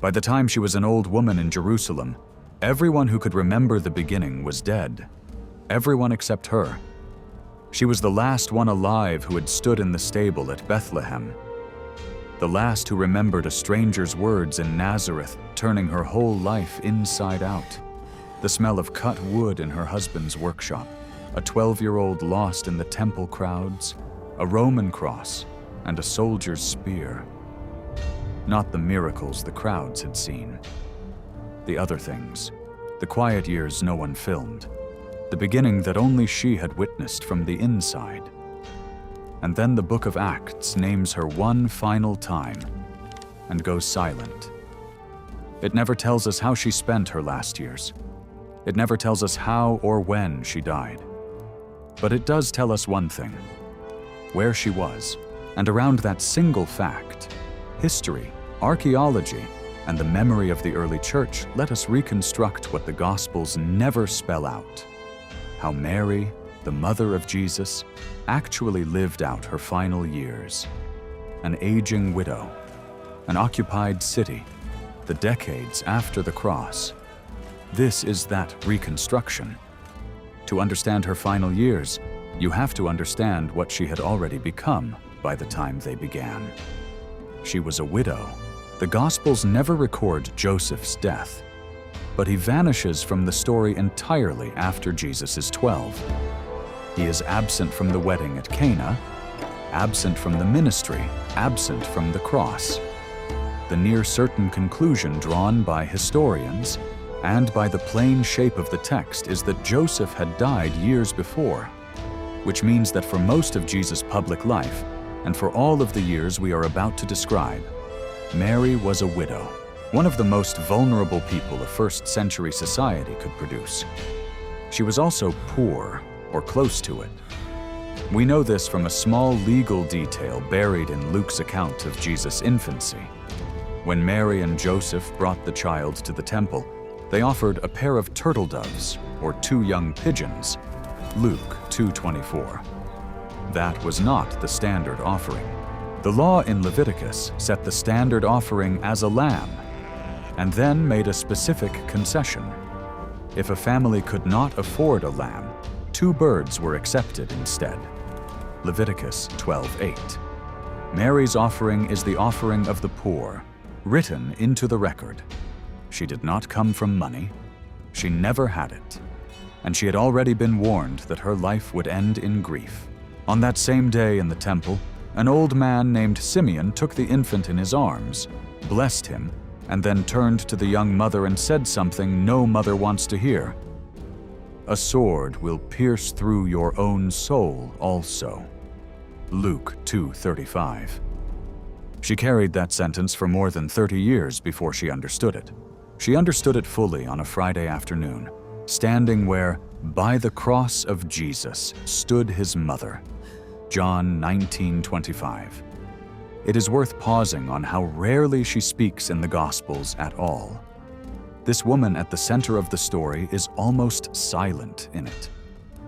By the time she was an old woman in Jerusalem, everyone who could remember the beginning was dead. Everyone except her. She was the last one alive who had stood in the stable at Bethlehem. The last who remembered a stranger's words in Nazareth, turning her whole life inside out. The smell of cut wood in her husband's workshop, a 12-year-old lost in the temple crowds, a Roman cross, and a soldier's spear. Not the miracles the crowds had seen. The other things, the quiet years no one filmed, the beginning that only she had witnessed from the inside. And then the book of Acts names her one final time and goes silent. It never tells us how she spent her last years. It never tells us how or when she died. But it does tell us one thing: where she was. And around that single fact, history, archaeology, and the memory of the early church let us reconstruct what the Gospels never spell out: how Mary, the mother of Jesus, actually lived out her final years. An aging widow, an occupied city, the decades after the cross. This is that reconstruction. To understand her final years, you have to understand what she had already become by the time they began. She was a widow. The Gospels never record Joseph's death, but he vanishes from the story entirely after Jesus is 12. He is absent from the wedding at Cana, absent from the ministry, absent from the cross. The near-certain conclusion drawn by historians and by the plain shape of the text is that Joseph had died years before, which means that for most of Jesus' public life, and for all of the years we are about to describe, Mary was a widow, one of the most vulnerable people a first-century society could produce. She was also poor, or close to it. We know this from a small legal detail buried in Luke's account of Jesus' infancy. When Mary and Joseph brought the child to the temple, they offered a pair of turtle doves, or 2 young pigeons, Luke 2:24. That was not the standard offering. The law in Leviticus set the standard offering as a lamb, and then made a specific concession. If a family could not afford a lamb, 2 birds were accepted instead. Leviticus 12:8. Mary's offering is the offering of the poor, written into the record. She did not come from money. She never had it. And she had already been warned that her life would end in grief. On that same day in the temple, an old man named Simeon took the infant in his arms, blessed him, and then turned to the young mother and said something no mother wants to hear. "A sword will pierce through your own soul also." Luke 2:35. She carried that sentence for more than 30 years before she understood it. She understood it fully on a Friday afternoon, standing where, by the cross of Jesus, stood his mother. John 19:25. It is worth pausing on how rarely she speaks in the Gospels at all. This woman at the center of the story is almost silent in it.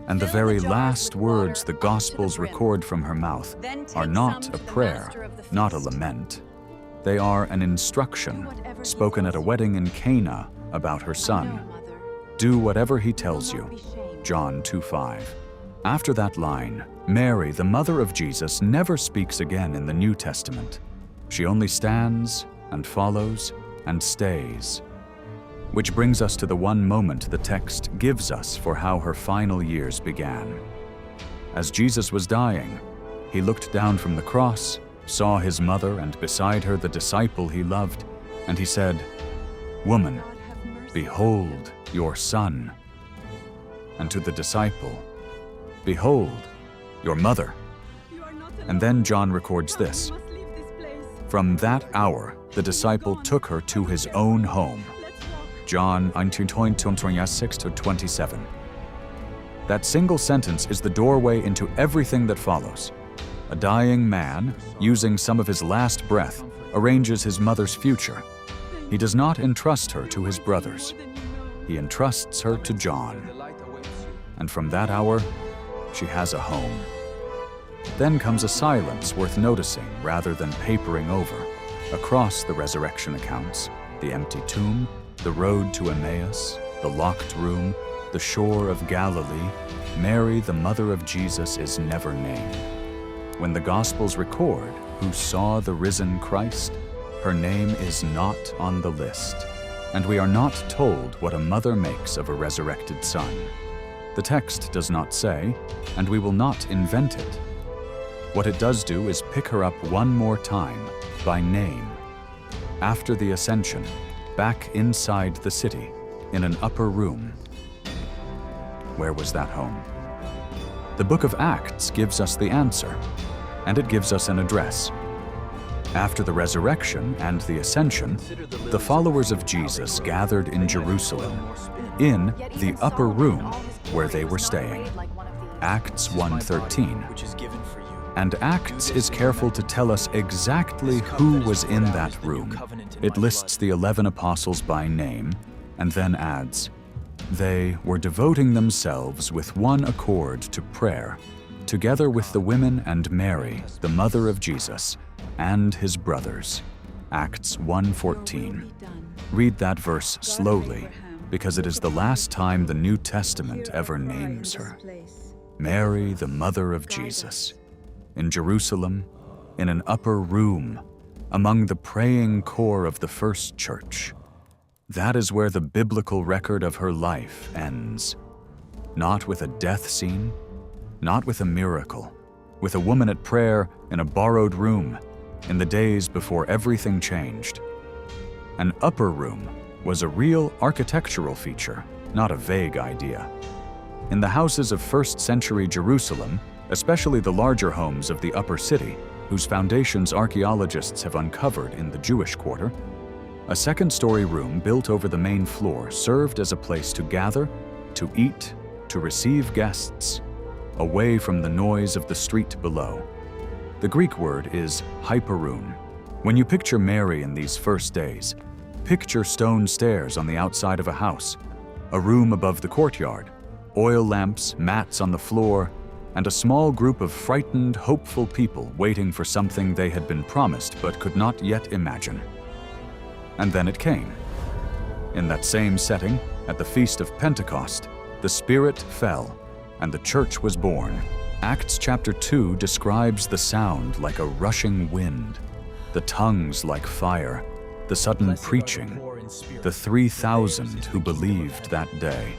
And the very last words the Gospels record from her mouth are not a prayer, not a lament. They are an instruction spoken at a wedding in Cana about her son. "Do whatever he tells you." John 2:5. After that line, Mary, the mother of Jesus, never speaks again in the New Testament. She only stands and follows and stays. Which brings us to the one moment the text gives us for how her final years began. As Jesus was dying, he looked down from the cross, saw his mother and beside her the disciple he loved, and he said, "Woman, behold your son." And to the disciple, "Behold your mother." And then John records this: "From that hour, the disciple took her to his own home." John 19:26-27. That single sentence is the doorway into everything that follows. A dying man, using some of his last breath, arranges his mother's future. He does not entrust her to his brothers. He entrusts her to John. And from that hour, she has a home. Then comes a silence worth noticing rather than papering over. Across the resurrection accounts, the empty tomb, the road to Emmaus, the locked room, the shore of Galilee, Mary, the mother of Jesus, is never named. When the Gospels record who saw the risen Christ, her name is not on the list, and we are not told what a mother makes of a resurrected son. The text does not say, and we will not invent it. What it does do is pick her up one more time, by name. After the ascension, back inside the city, in an upper room. Where was that home? The book of Acts gives us the answer, and it gives us an address. After the resurrection and the ascension, the followers of Jesus gathered in Jerusalem, in the upper room where they were staying. Acts 1:13. And Acts is careful to tell us exactly who was in that room. It lists the 11 apostles by name, and then adds, "They were devoting themselves with one accord to prayer, together with the women and Mary, the mother of Jesus, and his brothers." Acts 1:14. Read that verse slowly, because it is the last time the New Testament ever names her. Mary, the mother of Jesus. In Jerusalem, in an upper room, among the praying core of the first church. That is where the biblical record of her life ends. Not with a death scene, not with a miracle, with a woman at prayer in a borrowed room, in the days before everything changed. An upper room was a real architectural feature, not a vague idea. In the houses of first-century Jerusalem, especially the larger homes of the upper city, whose foundations archaeologists have uncovered in the Jewish quarter, a second-story room built over the main floor served as a place to gather, to eat, to receive guests, away from the noise of the street below. The Greek word is hyperoon. When you picture Mary in these first days, picture stone stairs on the outside of a house, a room above the courtyard, oil lamps, mats on the floor, and a small group of frightened, hopeful people waiting for something they had been promised but could not yet imagine. And then it came. In that same setting, at the Feast of Pentecost, the Spirit fell, and the church was born. Acts chapter 2 describes the sound like a rushing wind, the tongues like fire, the sudden preaching, the 3,000 who believed that day.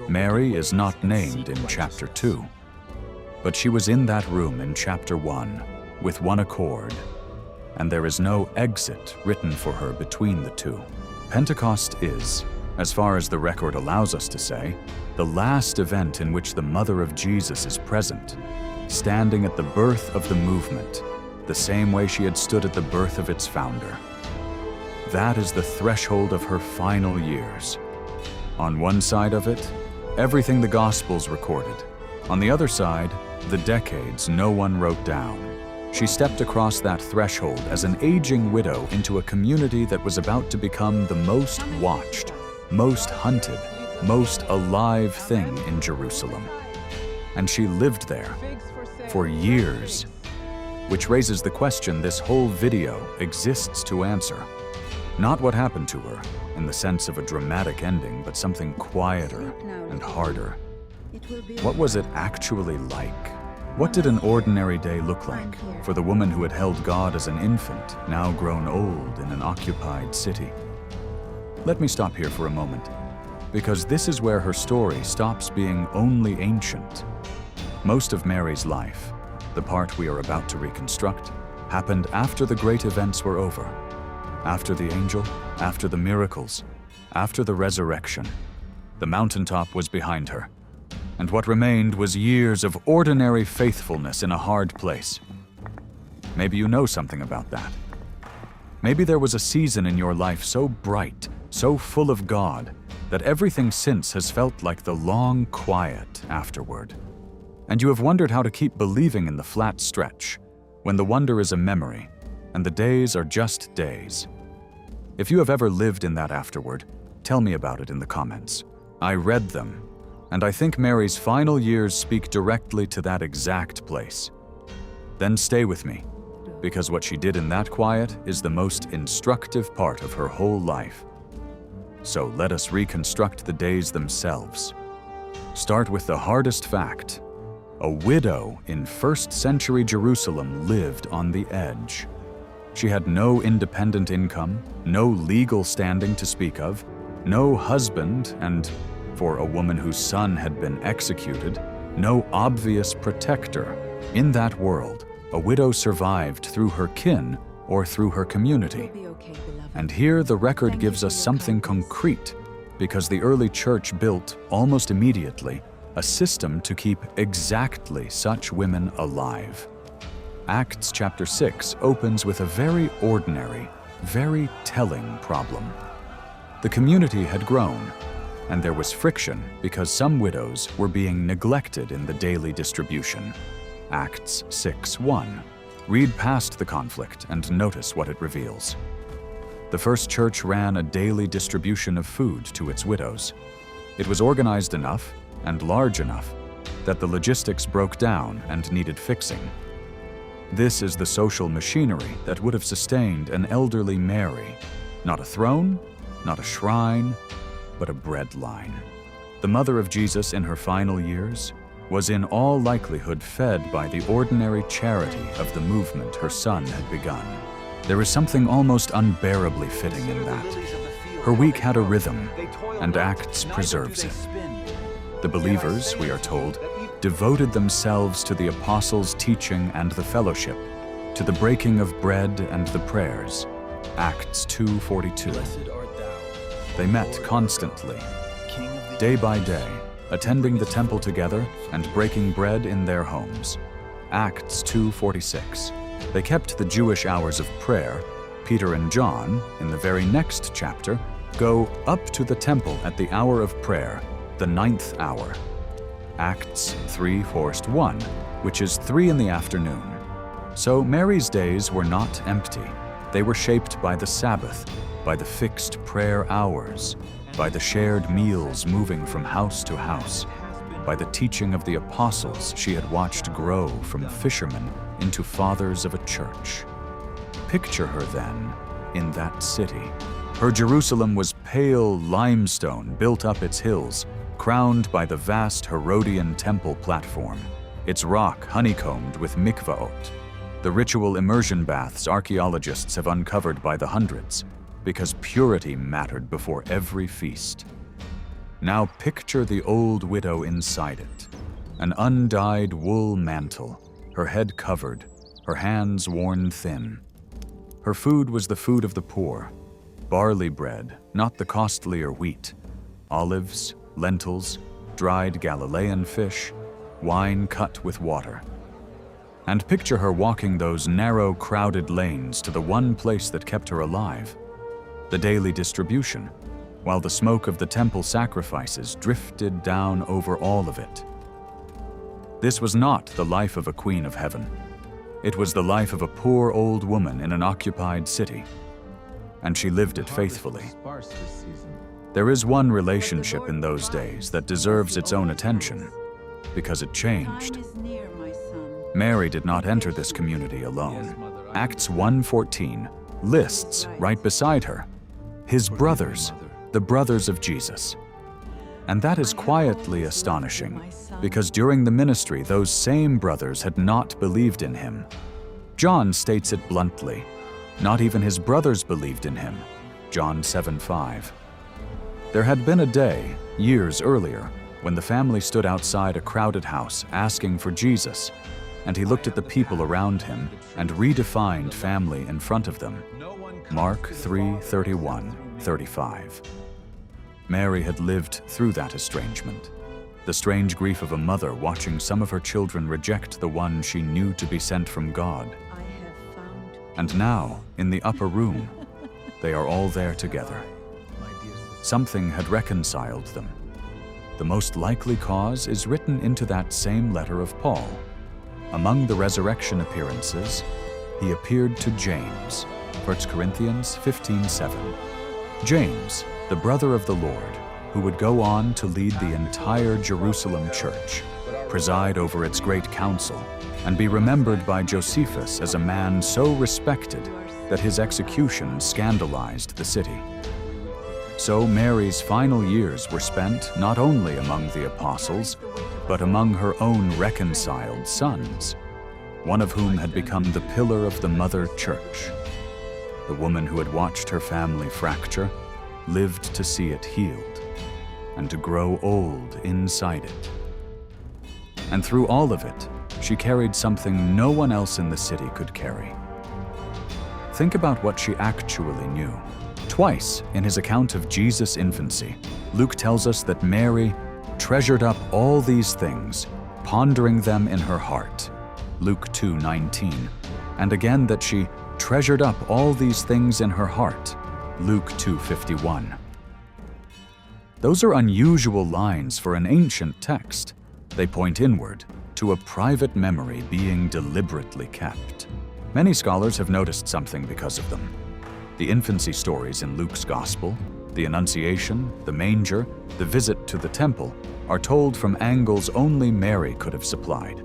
Mary is not named in chapter 2. But she was in that room in chapter 1, with one accord, and there is no exit written for her between the two. Pentecost is, as far as the record allows us to say, the last event in which the mother of Jesus is present, standing at the birth of the movement, the same way she had stood at the birth of its founder. That is the threshold of her final years. On one side of it, everything the Gospels recorded. On the other side, the decades no one wrote down. She stepped across that threshold as an aging widow into a community that was about to become the most watched, most hunted, most alive thing in Jerusalem. And she lived there for years, which raises the question this whole video exists to answer. Not what happened to her, in the sense of a dramatic ending, but something quieter and harder. What was it actually like? What did an ordinary day look like for the woman who had held God as an infant, now grown old in an occupied city? Let me stop here for a moment, because this is where her story stops being only ancient. Most of Mary's life, the part we are about to reconstruct, happened after the great events were over. After the angel, after the miracles, after the resurrection. The mountaintop was behind her, and what remained was years of ordinary faithfulness in a hard place. Maybe you know something about that. Maybe there was a season in your life so bright, so full of God, that everything since has felt like the long quiet afterward. And you have wondered how to keep believing in the flat stretch, when the wonder is a memory, and the days are just days. If you have ever lived in that afterward, tell me about it in the comments. I read them, and I think Mary's final years speak directly to that exact place. Then stay with me, because what she did in that quiet is the most instructive part of her whole life. So let us reconstruct the days themselves. Start with the hardest fact. A widow in first-century Jerusalem lived on the edge. She had no independent income, no legal standing to speak of, no husband, and, for a woman whose son had been executed, no obvious protector. In that world, a widow survived through her kin or through her community. And here the record gives us something concrete, because the early church built, almost immediately, a system to keep exactly such women alive. Acts chapter 6 opens with a very ordinary, very telling problem. The community had grown, and there was friction because some widows were being neglected in the daily distribution. Acts 6:1. Read past the conflict and notice what it reveals. The first church ran a daily distribution of food to its widows. It was organized enough and large enough that the logistics broke down and needed fixing. This is the social machinery that would have sustained an elderly Mary. Not a throne, not a shrine, but a bread line. The mother of Jesus in her final years was in all likelihood fed by the ordinary charity of the movement her son had begun. There is something almost unbearably fitting in that. Her week had a rhythm, and Acts preserves it. The believers, we are told, devoted themselves to the apostles' teaching and the fellowship, to the breaking of bread and the prayers. Acts 2:42. They met constantly, day by day, attending the temple together and breaking bread in their homes. Acts 2:46. They kept the Jewish hours of prayer. Peter and John, in the very next chapter, go up to the temple at the hour of prayer, the 9th hour. Acts 3:1, which is 3 in the afternoon. So Mary's days were not empty. They were shaped by the Sabbath, by the fixed prayer hours, by the shared meals moving from house to house, by the teaching of the apostles she had watched grow from fishermen into fathers of a church. Picture her then in that city. Her Jerusalem was pale limestone built up its hills, crowned by the vast Herodian temple platform, its rock honeycombed with mikvaot, the ritual immersion baths archaeologists have uncovered by the hundreds, because purity mattered before every feast. Now picture the old widow inside it, an undyed wool mantle, her head covered, her hands worn thin. Her food was the food of the poor, barley bread, not the costlier wheat, olives, lentils, dried Galilean fish, wine cut with water. And picture her walking those narrow, crowded lanes to the one place that kept her alive, the daily distribution, while the smoke of the temple sacrifices drifted down over all of it. This was not the life of a queen of heaven. It was the life of a poor old woman in an occupied city, and she lived it faithfully. There is one relationship in those days that deserves its own attention, because it changed. Mary did not enter this community alone. Acts 1:14 lists right beside her his brothers, the brothers of Jesus. And that is quietly astonishing, because during the ministry those same brothers had not believed in him. John states it bluntly. Not even his brothers believed in him. John 7:5. There had been a day, years earlier, when the family stood outside a crowded house asking for Jesus, and he looked at the people around him and redefined family in front of them. Mark 3:31-35. Mary had lived through that estrangement, the strange grief of a mother watching some of her children reject the one she knew to be sent from God. And now, in the upper room, they are all there together. Something had reconciled them. The most likely cause is written into that same letter of Paul. Among the resurrection appearances, he appeared to James, 1 Corinthians 15:7. James, the brother of the Lord, who would go on to lead the entire Jerusalem church. preside over its great council, and be remembered by Josephus as a man so respected that his execution scandalized the city. So Mary's final years were spent not only among the apostles, but among her own reconciled sons, one of whom had become the pillar of the Mother Church. The woman who had watched her family fracture lived to see it healed and to grow old inside it. And through all of it, she carried something no one else in the city could carry. Think about what she actually knew. Twice in his account of Jesus' infancy, Luke tells us that Mary treasured up all these things, pondering them in her heart, Luke 2:19, and again that she treasured up all these things in her heart, Luke 2:51. Those are unusual lines for an ancient text. They point inward to a private memory being deliberately kept. Many scholars have noticed something because of them. The infancy stories in Luke's Gospel, the Annunciation, the manger, the visit to the temple, are told from angles only Mary could have supplied,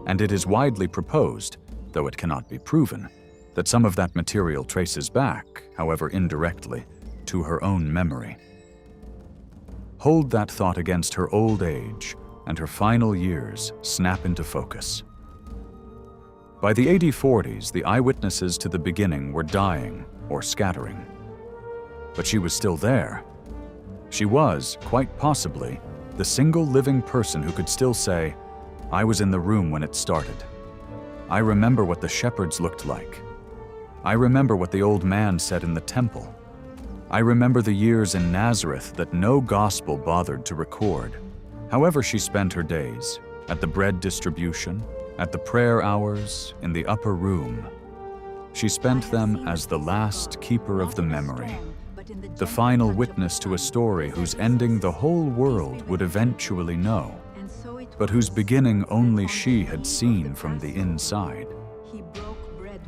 and it is widely proposed, though it cannot be proven, that some of that material traces back, however indirectly, to her own memory. Hold that thought against her old age, and her final years snap into focus. By the AD 40s, the eyewitnesses to the beginning were dying or scattering. But she was still there. She was, quite possibly, the single living person who could still say, "I was in the room when it started. I remember what the shepherds looked like. I remember what the old man said in the temple. I remember the years in Nazareth that no gospel bothered to record." However she spent her days, at the bread distribution, at the prayer hours, in the upper room, she spent them as the last keeper of the memory, the final witness to a story whose ending the whole world would eventually know, but whose beginning only she had seen from the inside.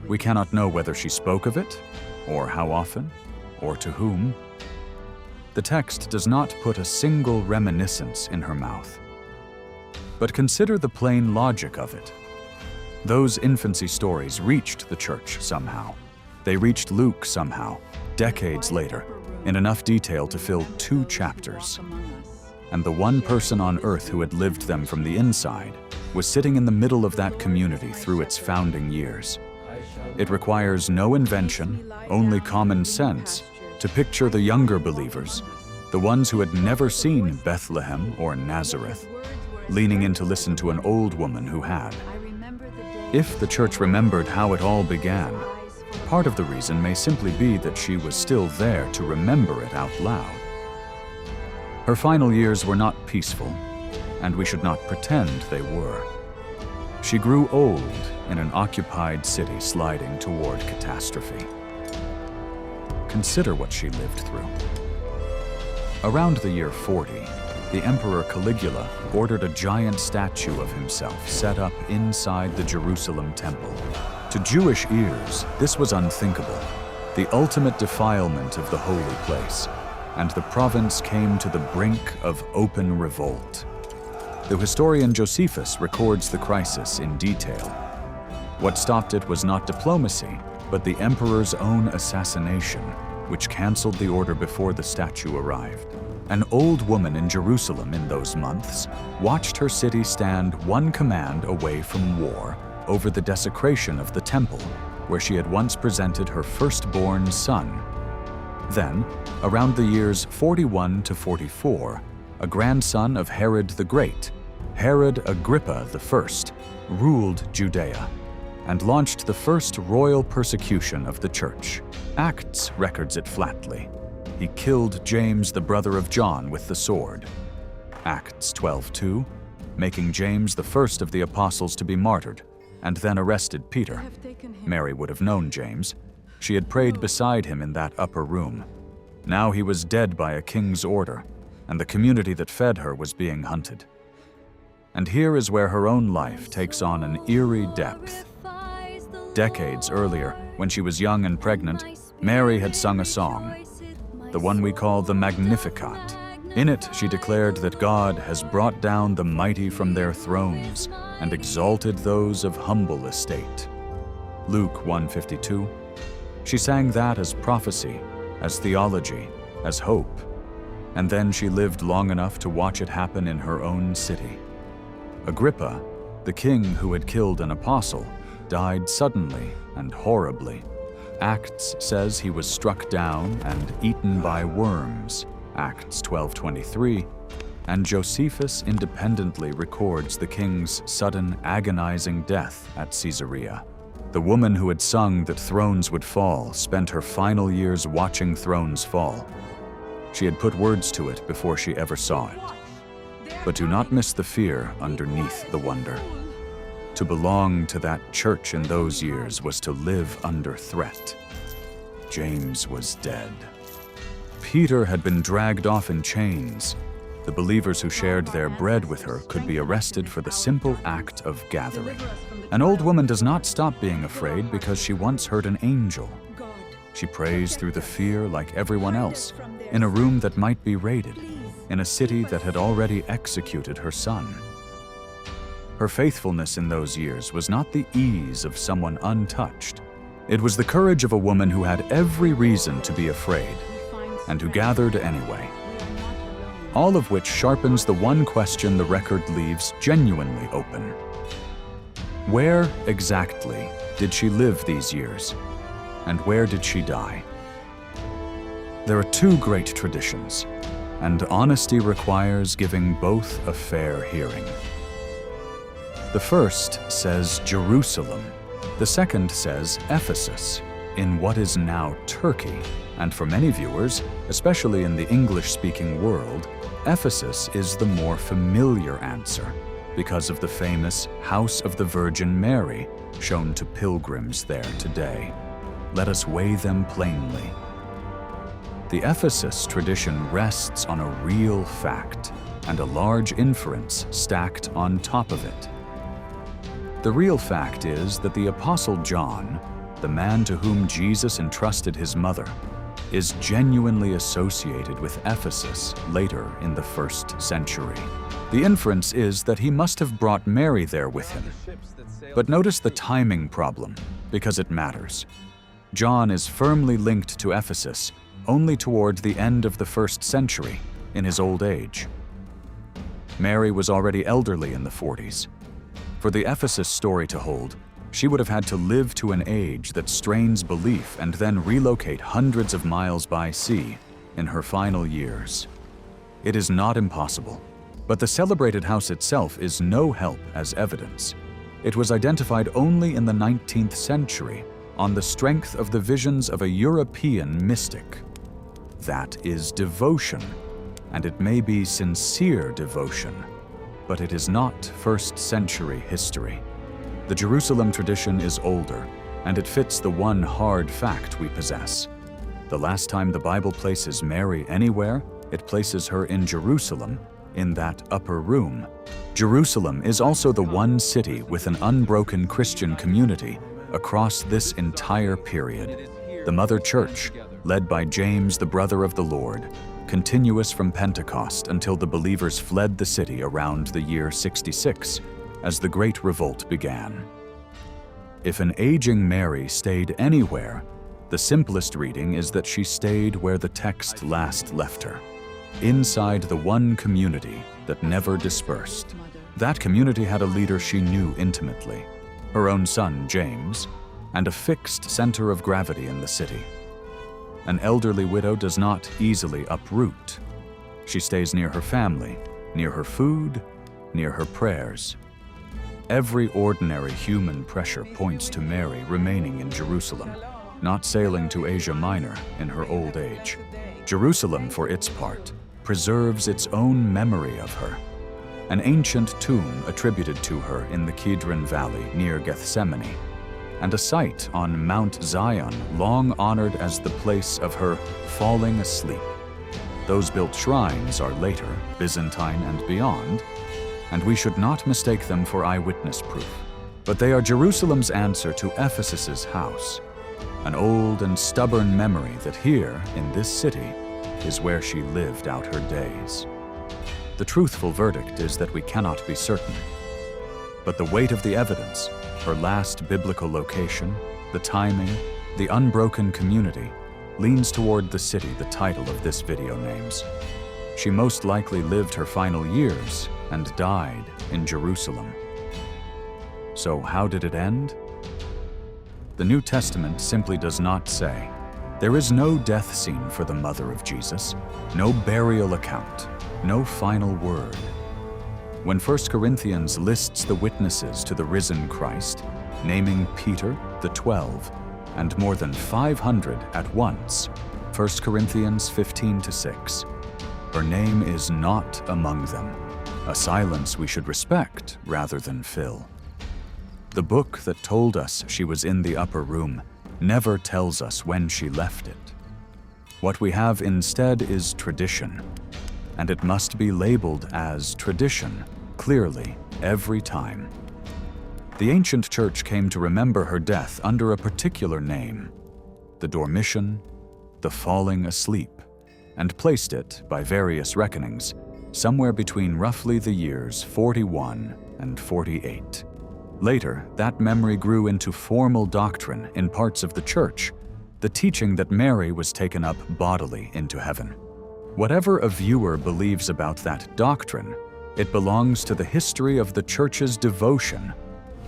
We cannot know whether she spoke of it, or how often, or to whom. The text does not put a single reminiscence in her mouth. But consider the plain logic of it. Those infancy stories reached the church somehow. They reached Luke somehow, decades later, in enough detail to fill 2 chapters. And the one person on earth who had lived them from the inside was sitting in the middle of that community through its founding years. It requires no invention, only common sense, to picture the younger believers, the ones who had never seen Bethlehem or Nazareth, leaning in to listen to an old woman who had. If the church remembered how it all began, part of the reason may simply be that she was still there to remember it out loud. Her final years were not peaceful, and we should not pretend they were. She grew old in an occupied city sliding toward catastrophe. Consider what she lived through. Around the year 40, the Emperor Caligula ordered a giant statue of himself set up inside the Jerusalem temple. To Jewish ears, this was unthinkable, the ultimate defilement of the holy place, and the province came to the brink of open revolt. The historian Josephus records the crisis in detail. What stopped it was not diplomacy, but the emperor's own assassination, which canceled the order before the statue arrived. An old woman in Jerusalem in those months watched her city stand one command away from war over the desecration of the temple, where she had once presented her firstborn son. Then, around the years 41 to 44, a grandson of Herod the Great, Herod Agrippa the First, ruled Judea and launched the first royal persecution of the church. Acts records it flatly. He killed James, the brother of John, with the sword. Acts 12:2, making James the first of the apostles to be martyred, and then arrested Peter. Mary would have known James. She had prayed beside him in that upper room. Now he was dead by a king's order, and the community that fed her was being hunted. And here is where her own life takes on an eerie depth. Decades earlier, when she was young and pregnant, Mary had sung a song, the one we call the Magnificat. In it, she declared that God has brought down the mighty from their thrones and exalted those of humble estate. Luke 1:52. She sang that as prophecy, as theology, as hope, and then she lived long enough to watch it happen in her own city. Agrippa, the king who had killed an apostle, died suddenly and horribly. Acts says he was struck down and eaten by worms, Acts 12:23, and Josephus independently records the king's sudden, agonizing death at Caesarea. The woman who had sung that thrones would fall spent her final years watching thrones fall. She had put words to it before she ever saw it. But do not miss the fear underneath the wonder. To belong to that church in those years was to live under threat. James was dead. Peter had been dragged off in chains. The believers who shared their bread with her could be arrested for the simple act of gathering. An old woman does not stop being afraid because she once heard an angel. She prays through the fear like everyone else, in a room that might be raided, in a city that had already executed her son. Her faithfulness in those years was not the ease of someone untouched. It was the courage of a woman who had every reason to be afraid, and who gathered anyway. All of which sharpens the one question the record leaves genuinely open. Where exactly did she live these years? And where did she die? There are two great traditions, and honesty requires giving both a fair hearing. The first says Jerusalem. The second says Ephesus, in what is now Turkey. And for many viewers, especially in the English-speaking world, Ephesus is the more familiar answer because of the famous House of the Virgin Mary shown to pilgrims there today. Let us weigh them plainly. The Ephesus tradition rests on a real fact and a large inference stacked on top of it. The real fact is that the Apostle John, the man to whom Jesus entrusted his mother, is genuinely associated with Ephesus later in the 1st century. The inference is that he must have brought Mary there with him. But notice the timing problem, because it matters. John is firmly linked to Ephesus only toward the end of the 1st century, in his old age. Mary was already elderly in the 40s. For the Ephesus story to hold, she would have had to live to an age that strains belief and then relocate hundreds of miles by sea in her final years. It is not impossible, but the celebrated house itself is no help as evidence. It was identified only in the 19th century on the strength of the visions of a European mystic. That is devotion, and it may be sincere devotion, but it is not 1st century history. The Jerusalem tradition is older, and it fits the one hard fact we possess. The last time the Bible places Mary anywhere, it places her in Jerusalem, in that upper room. Jerusalem is also the one city with an unbroken Christian community across this entire period. The Mother Church, led by James, the brother of the Lord, continuous from Pentecost until the believers fled the city around the year 66, as the Great Revolt began. If an aging Mary stayed anywhere, the simplest reading is that she stayed where the text last left her, inside the one community that never dispersed. That community had a leader she knew intimately, her own son, James, and a fixed center of gravity in the city. An elderly widow does not easily uproot. She stays near her family, near her food, near her prayers. Every ordinary human pressure points to Mary remaining in Jerusalem, not sailing to Asia Minor in her old age. Jerusalem, for its part, preserves its own memory of her. An ancient tomb attributed to her in the Kidron Valley near Gethsemane, and a site on Mount Zion long honored as the place of her falling asleep. Those built shrines are later, Byzantine and beyond, and we should not mistake them for eyewitness proof. But they are Jerusalem's answer to Ephesus's house, an old and stubborn memory that here, in this city, is where she lived out her days. The truthful verdict is that we cannot be certain. But the weight of the evidence, her last biblical location, the timing, the unbroken community, leans toward the city the title of this video names. She most likely lived her final years and died in Jerusalem. So how did it end? The New Testament simply does not say. There is no death scene for the mother of Jesus, no burial account, no final word. When 1 Corinthians lists the witnesses to the risen Christ, naming Peter, the 12, and more than 500 at once, 1 Corinthians 15-6, her name is not among them, a silence we should respect rather than fill. The book that told us she was in the upper room never tells us when she left it. What we have instead is tradition, and it must be labeled as tradition, clearly, every time. The ancient church came to remember her death under a particular name, the Dormition, the falling asleep, and placed it, by various reckonings, somewhere between roughly the years 41 and 48. Later, that memory grew into formal doctrine in parts of the church, the teaching that Mary was taken up bodily into heaven. Whatever a viewer believes about that doctrine, it belongs to the history of the church's devotion,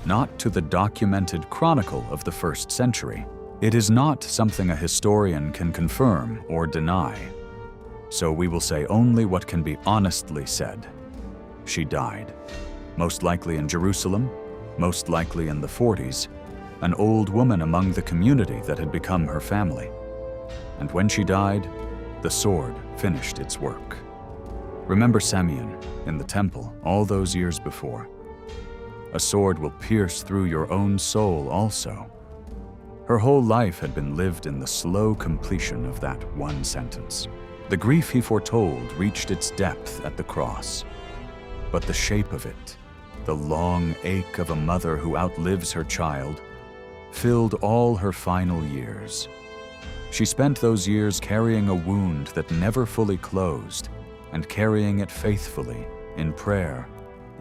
not to the documented chronicle of the first century. It is not something a historian can confirm or deny. So we will say only what can be honestly said. She died, most likely in Jerusalem, most likely in the 40s, an old woman among the community that had become her family. And when she died, the sword finished its work. Remember Simeon in the temple all those years before. A sword will pierce through your own soul also. Her whole life had been lived in the slow completion of that one sentence. The grief he foretold reached its depth at the cross. But the shape of it, the long ache of a mother who outlives her child, filled all her final years. She spent those years carrying a wound that never fully closed, and carrying it faithfully, in prayer,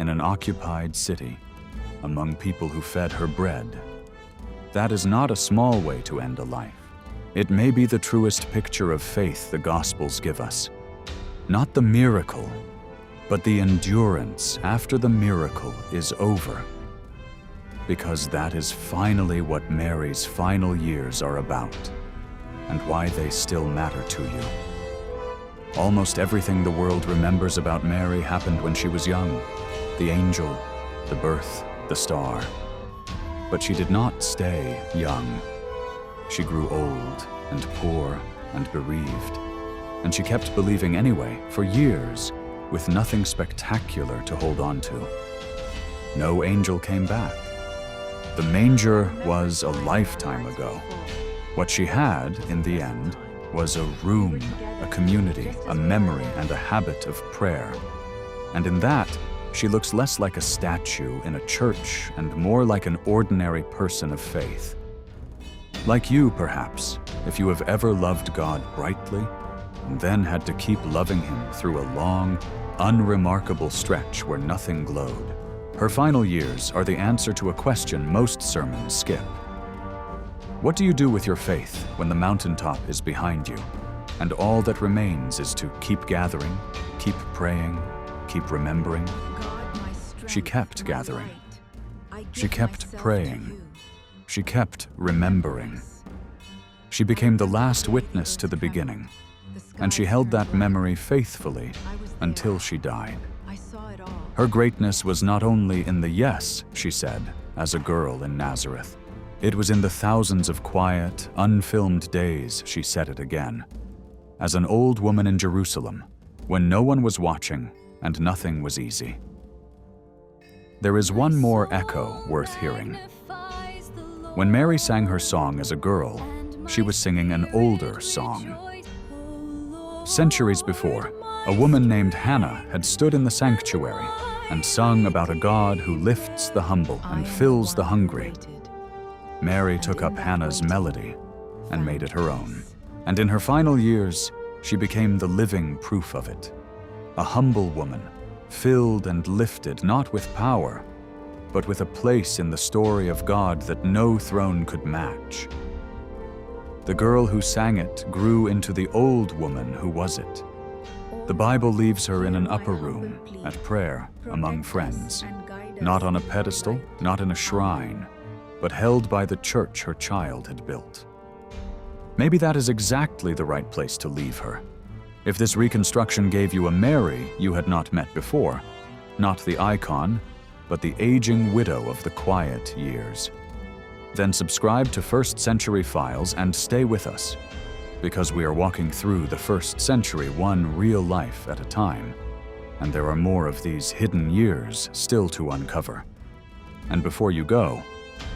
in an occupied city, among people who fed her bread. That is not a small way to end a life. It may be the truest picture of faith the Gospels give us. Not the miracle, but the endurance after the miracle is over. Because that is finally what Mary's final years are about, and why they still matter to you. Almost everything the world remembers about Mary happened when she was young. The angel, the birth, the star. But she did not stay young. She grew old and poor and bereaved. And she kept believing anyway, for years, with nothing spectacular to hold on to. No angel came back. The manger was a lifetime ago. What she had, in the end, was a room, a community, a memory, and a habit of prayer. And in that, she looks less like a statue in a church and more like an ordinary person of faith. Like you, perhaps, if you have ever loved God brightly, and then had to keep loving Him through a long, unremarkable stretch where nothing glowed. Her final years are the answer to a question most sermons skip. What do you do with your faith when the mountaintop is behind you, and all that remains is to keep gathering, keep praying, keep remembering? She kept gathering. She kept praying. She kept remembering. She became the last witness to the beginning, and she held that memory faithfully until she died. Her greatness was not only in the yes she said as a girl in Nazareth. It was in the thousands of quiet, unfilmed days she said it again. As an old woman in Jerusalem, when no one was watching and nothing was easy. There is one more echo worth hearing. When Mary sang her song as a girl, she was singing an older song. Centuries before, a woman named Hannah had stood in the sanctuary and sung about a God who lifts the humble and fills the hungry. Mary took up Hannah's melody and made it her own. And in her final years, She became the living proof of it. A humble woman, filled and lifted not with power, but with a place in the story of God that no throne could match. The girl who sang it grew into the old woman who was it. The Bible leaves her in an upper room, at prayer, among friends, not on a pedestal, not in a shrine, but held by the church her child had built. Maybe that is exactly the right place to leave her. If this reconstruction gave you a Mary you had not met before, not the icon, but the aging widow of the quiet years, then subscribe to First Century Files and stay with us, because we are walking through the first century one real life at a time, and there are more of these hidden years still to uncover. And before you go,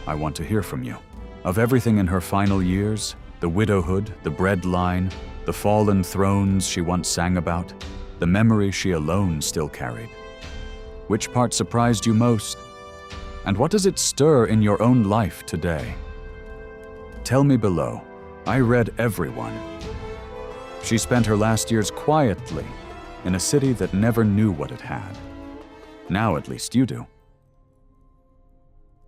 I want to hear from you. Of everything in her final years, the widowhood, the bread line, the fallen thrones she once sang about, the memory she alone still carried. Which part surprised you most? And what does it stir in your own life today? Tell me below. I read everyone. She spent her last years quietly in a city that never knew what it had. Now at least you do.